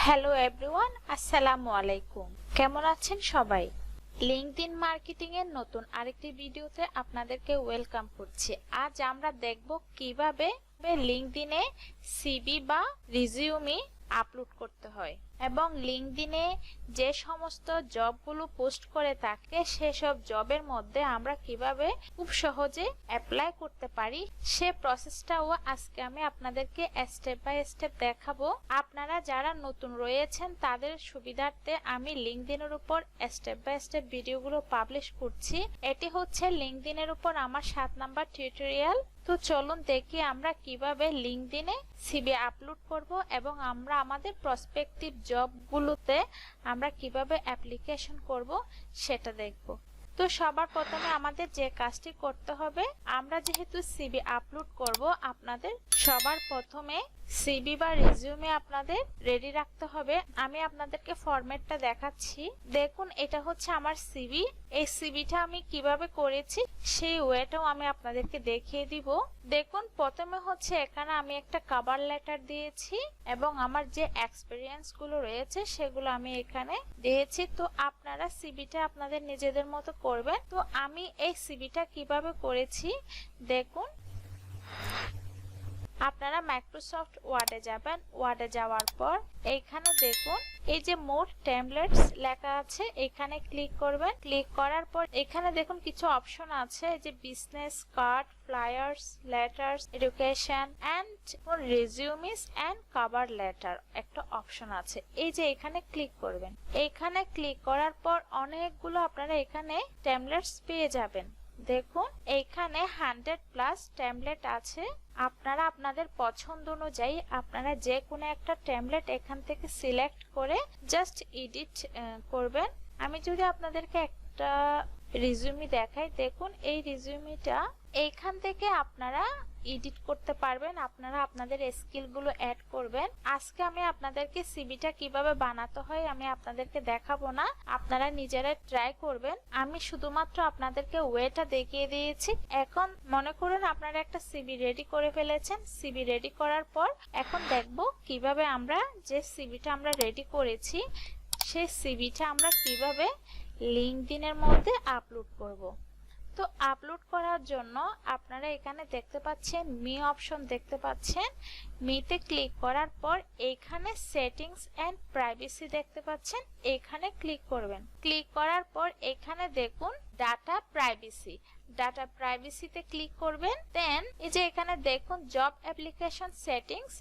Hello everyone, আসসালামু আলাইকুম। কেমন আছেন সবাই? লিংকডইন মার্কেটিং এর নতুন আরেকটি ভিডিওতে আপনাদেরকে ওয়েলকাম করছি। আজ আমরা দেখব কিভাবে লিংকডইনে সিভি বা রিজিউমি আপলোড করতে হয় এবং লিংকডইনে যে সমস্ত জবগুলো পোস্ট করে থাকে সেসব জবের মধ্যে আমরা কিভাবে খুব সহজে অ্যাপ্লাই করতে পারি সে প্রসেসটাও আজকে আমি আপনাদেরকে স্টেপ বাই স্টেপ দেখাবো। আপনারা যারা নতুন রয়েছেন তাদের সুবিধার্থে আমি লিংকডইনের উপর স্টেপ বাই স্টেপ ভিডিওগুলো পাবলিশ করছি। এটি হচ্ছে লিংকডইনের উপর আমার 7 নাম্বার টিউটোরিয়াল। তো চলুন দেখি আমরা কিভাবে লিংকডইনে সিভি আপলোড করব এবং আমরা আমাদের প্রসপেক্টিভ জবগুলোতে আমরা কিভাবে অ্যাপ্লিকেশন করব সেটা দেখব। তো সবার প্রথমে আমাদের যে কাজটি করতে হবে, আমরা যেহেতু সিভি আপলোড করব আপনাদের সবার প্রথমে সিভি বা রিজিউমে আপনাদের রেডি রাখতে হবে। আমি আপনাদেরকে ফরম্যাটটা দেখাচ্ছি। দেখুন, এটা হচ্ছে আমার সিভি। এই সিভিটা আমি কিভাবে করেছি সেই ওয়েটাও আমি আপনাদেরকে দেখিয়ে দিব। দেখুন, প্রথমে হচ্ছে এখানে আমি একটা কভার লেটার দিয়েছি এবং আমার যে এক্সপেরিয়েন্স গুলো রয়েছে সেগুলো আমি এখানে দিয়েছি। তো আপনারা সিভিটা আপনাদের নিজেদের মতো করবেন। তো আমি এই সিভিটা কিভাবে করেছি দেখুন। আপনারা মাইক্রোসফট ওয়ার্ডে যাবেন। ওয়ার্ডে যাওয়ার পর এইখানে দেখুন এই যে মোর টেমপ্লেটস লেখা আছে, এখানে ক্লিক করবেন। ক্লিক করার পর এখানে দেখুন কিছু অপশন আছে, এই যে business card, flyers, letters, education and resumes and cover letter একটা অপশন আছে। এই যে এখানে ক্লিক করবেন। এখানে ক্লিক করার পর অনেকগুলো আপনারা এখানে টেমপ্লেটস পেয়ে যাবেন। দেখুন এইখানে 100+ টেমপ্লেট আছে। আপনারা আপনাদের পছন্দ অনুযায়ী আপনারা যে কোনো একটা টেমপ্লেট এখান থেকে সিলেক্ট করে জাস্ট এডিট করবেন। আমি যদি আপনাদেরকে একটা রিজিউমি দেখাই, দেখুন এই রিজিউমিটা এইখান থেকে আপনারা এডিট করতে পারবেন। আপনারা আপনাদের স্কিলগুলো অ্যাড করবেন। আজকে আমি আপনাদেরকে সিভিটা কিভাবে বানাতে হয় আমি আপনাদেরকে দেখাবো না, আপনারা নিজেরা ট্রাই করবেন। আমি শুধুমাত্র আপনাদেরকে ওয়েটা দেখিয়ে দিয়েছি। এখন মনে করুন আপনারা একটা সিভি রেডি করে ফেলেছেন। সিভি রেডি করার পর এখন দেখব কিভাবে আমরা যে সিভিটা আমরা রেডি করেছি সেই সিভিটা আমরা কিভাবে লিংকডইনের মধ্যে আপলোড করব। তো আপলোড করার জন্য আপনারা এখানে দেখতে পাচ্ছেন মি অপশন দেখতে পাচ্ছেন। মিতে ক্লিক করার পর এখানে সেটিংস এন্ড প্রাইভেসি দেখতে পাচ্ছেন, এখানে ক্লিক করবেন। ক্লিক করার পর এখানে দেখুন ডাটা প্রাইভেসি, ডাটা প্রাইভেসিতে ক্লিক করবেন। দেন এই যে এখানে দেখুন job application settings,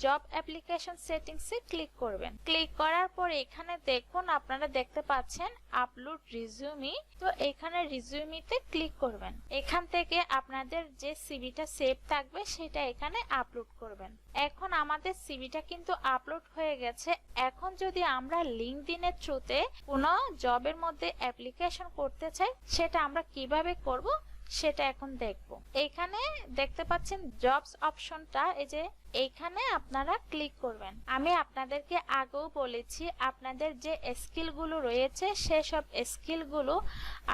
job application সেটিংসে ক্লিক করবেন। ক্লিক করার পর এখানে দেখুন আপনারা দেখতে পাচ্ছেন আপলোড রিজিউমি। তো এখানে রিজিউমিতে ক্লিক করবেন। এখান থেকে আপনাদের যে সিভিটা সেভ থাকবে সেটা এখানে আপলোড করবেন। এখন আমাদের সিভিটা কিন্তু আপলোড হয়ে গেছে। এখন যদি আমরা লিংকডইনের থ্রুতে কোনো জবের মধ্যে অ্যাপ্লিকেশন করতে চাই সেটা আমরা কিভাবে করব সেটা এখন দেখব। এইখানে দেখতে পাচ্ছেন জবস অপশনটা, এই যে এইখানে আপনারা ক্লিক করবেন। আমি আপনাদেরকে আগেও বলেছি আপনাদের যে স্কিলগুলো রয়েছে সেসব স্কিলগুলো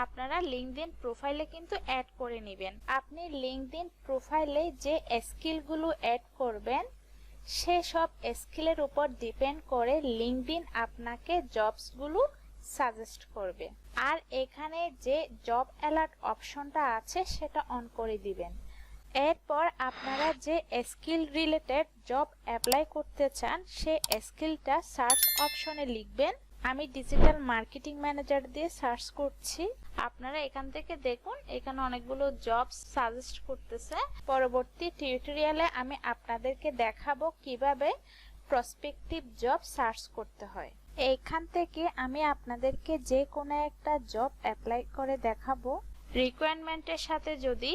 আপনারা লিংকডইন প্রোফাইলে কিন্তু অ্যাড করে নেবেন। আপনি লিংকডইন প্রোফাইলে যে স্কিলগুলো অ্যাড করবেন সেসব স্কিলের উপর ডিপেন্ড করে লিংকডইন আপনাকে জবসগুলো সাজেস্ট করবে। আর এখানে যে জব অ্যালার্ট অপশনটা আছে সেটা অন করে দিবেন। এরপর আপনারা যে স্কিল রিলেটেড জব অ্যাপ্লাই করতে চান সেই স্কিলটা সার্চ অপশনে লিখবেন। আমি ডিজিটাল মার্কেটিং ম্যানেজার দিয়ে সার্চ করছি। আপনারা এখান থেকে দেখুন এখানে অনেকগুলো জব সাজেস্ট করতেছে। পরবর্তী টিউটোরিয়ালে আমি আপনাদেরকে দেখাবো কিভাবে প্রসপেক্টিভ জব সার্চ করতে হয়। এইখান থেকে আমি আপনাদেরকে যে কোনো একটা জব অ্যাপ্লাই করে দেখাবো। রিকোয়ারমেন্টের সাথে যদি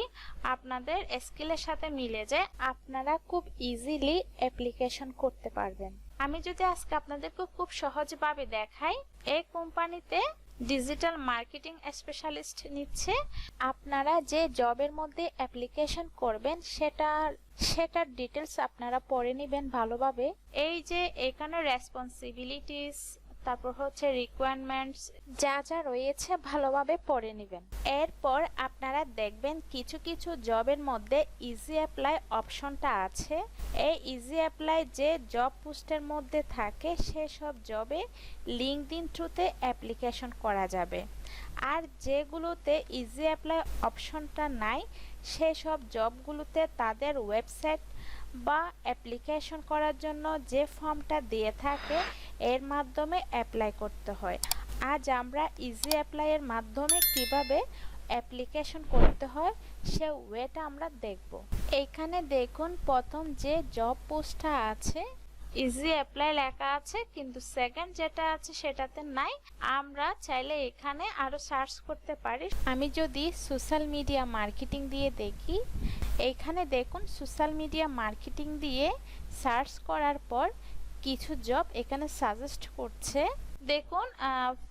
আপনাদের স্কিলের সাথে মিলে যায় আপনারা খুব ইজিলি অ্যাপ্লিকেশন করতে পারবেন। আমি যদি আজকে আপনাদেরকে খুব সহজভাবে দেখাই, এই কোম্পানিতে ডিজিটাল মার্কেটিং স্পেশালিস্ট নিচ্ছে। আপনারা যে জবের মধ্যে অ্যাপ্লিকেশন করবেন সেটার ডিটেলস আপনারা পড়ে নেবেন ভালোভাবে। এই যে এখানে রেসপন্সিবিলিটিস, তারপর হচ্ছে রিকোয়ারমেন্টস, যা যা রয়েছে ভালোভাবে পড়ে নেবেন। এরপর আপনারা দেখবেন কিছু কিছু জবের মধ্যে ইজি অ্যাপ্লাই অপশনটা আছে। এই ইজি অ্যাপ্লাই যে জব পোস্টের মধ্যে থাকে সেসব জবে লিঙ্কডইন থ্রুতে অ্যাপ্লিকেশন করা যাবে। আর যেগুলোতে ইজি অ্যাপ্লাই অপশনটা নাই সেসব জবগুলোতে তাদের ওয়েবসাইট বা অ্যাপ্লিকেশন করার জন্য যে ফর্মটা দিয়ে থাকে এর মাধ্যমে অ্যাপ্লাই করতে হয়। আজ আমরা ইজি অ্যাপ্লাইয়ের মাধ্যমে কিভাবে অ্যাপ্লিকেশন করতে হয় সে ওয়েটা আমরা দেখব। এইখানে দেখুন প্রথম যে জব পোস্টটা আছে ইজি অ্যাপ্লাই লেখা আছে, কিন্তু সেকেন্ড যেটা আছে সেটাতে নাই। আমরা চাইলে এখানে আরো সার্চ করতে পারি। আমি যদি সোশ্যাল মিডিয়া মার্কেটিং দিয়ে দেখি, এইখানে দেখুন সোশ্যাল মিডিয়া মার্কেটিং দিয়ে সার্চ করার পর কিছু জব এখানে সাজেস্ট করছে। দেখুন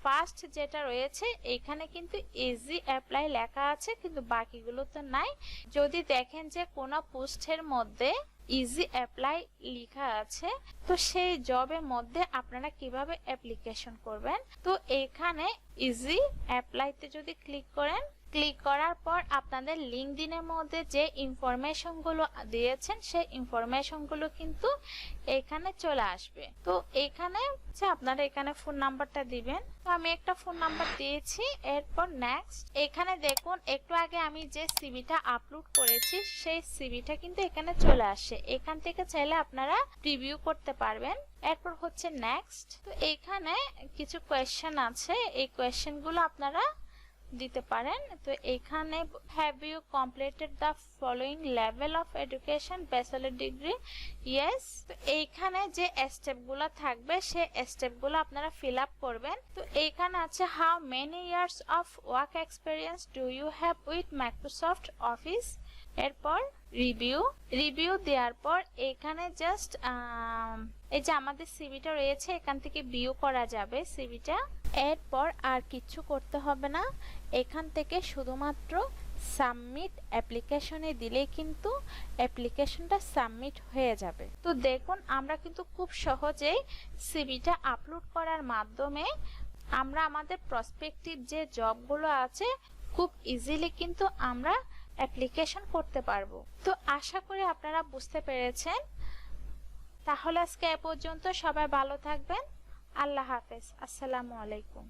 ফার্স্ট যেটা রয়েছে এখানে কিন্তু ইজি অ্যাপ্লাই লেখা আছে, কিন্তু বাকিগুলোতে নাই। যদি দেখেন যে কোনো পোস্টের মধ্যে ইজি অ্যাপ্লাই লেখা আছে তো সেই জবের মধ্যে আপনারা কিভাবে অ্যাপ্লিকেশন করবেন। তো এখানে ইজি অ্যাপ্লাইতে যদি ক্লিক করেন, ক্লিক করার পর আপনাদের লিঙ্কডইনের মধ্যে যে ইনফরমেশনগুলো দিয়েছেন সেই ইনফরমেশনগুলো কিন্তু এখানে চলে আসবে। তো এখানে আপনারা এখানে ফোন নাম্বারটা দিবেন। তো আমি একটা ফোন নাম্বার দিয়েছি। এরপর নেক্সট, এখানে দেখুন একটু আগে আমি যে সিভিটা আপলোড করেছি সেই সিভিটা কিন্তু এখানে চলে আসে। এখান থেকে চাইলে আপনারা প্রিভিউ করতে পারবেন। এরপর হচ্ছে নেক্সট। তো এখানে কিছু কোয়েশ্চেন আছে, এই কোয়েশ্চেনগুলো আপনারা দিতে পারেন। তো এখানে have you completed the following level of education, bachelor degree, yes. তো এইখানে যে স্টেপগুলো থাকবে সেই স্টেপগুলো আপনারা ফিল আপ করবেন। তো এইখানে আছে how many years of work experience do you have with Microsoft Office. এরপর রিভিউ দেওয়ার পর এখানে জাস্ট এই যে আমাদের সিভিটা রয়েছে এখান থেকে ভিউ করা যাবে সিভিটা। এরপর আর কিছু করতে হবে না, এখান থেকে শুধুমাত্র সাবমিট অ্যাপ্লিকেশনে দিলেই কিন্তু অ্যাপ্লিকেশনটা সাবমিট হয়ে যাবে। তো দেখুন আমরা কিন্তু খুব সহজেই সিভিটা আপলোড করার মাধ্যমে আমরা আমাদের প্রসপেক্টিভ যে জবগুলো আছে খুব ইজিলি কিন্তু আমরা অ্যাপ্লিকেশন করতে পারবো। তো আশা করি আপনারা বুঝতে পেরেছেন। তাহলে আজকে এ পর্যন্ত, সবাই ভালো থাকবেন। আল্লাহ হাফেজ। আসসালামু আলাইকুম।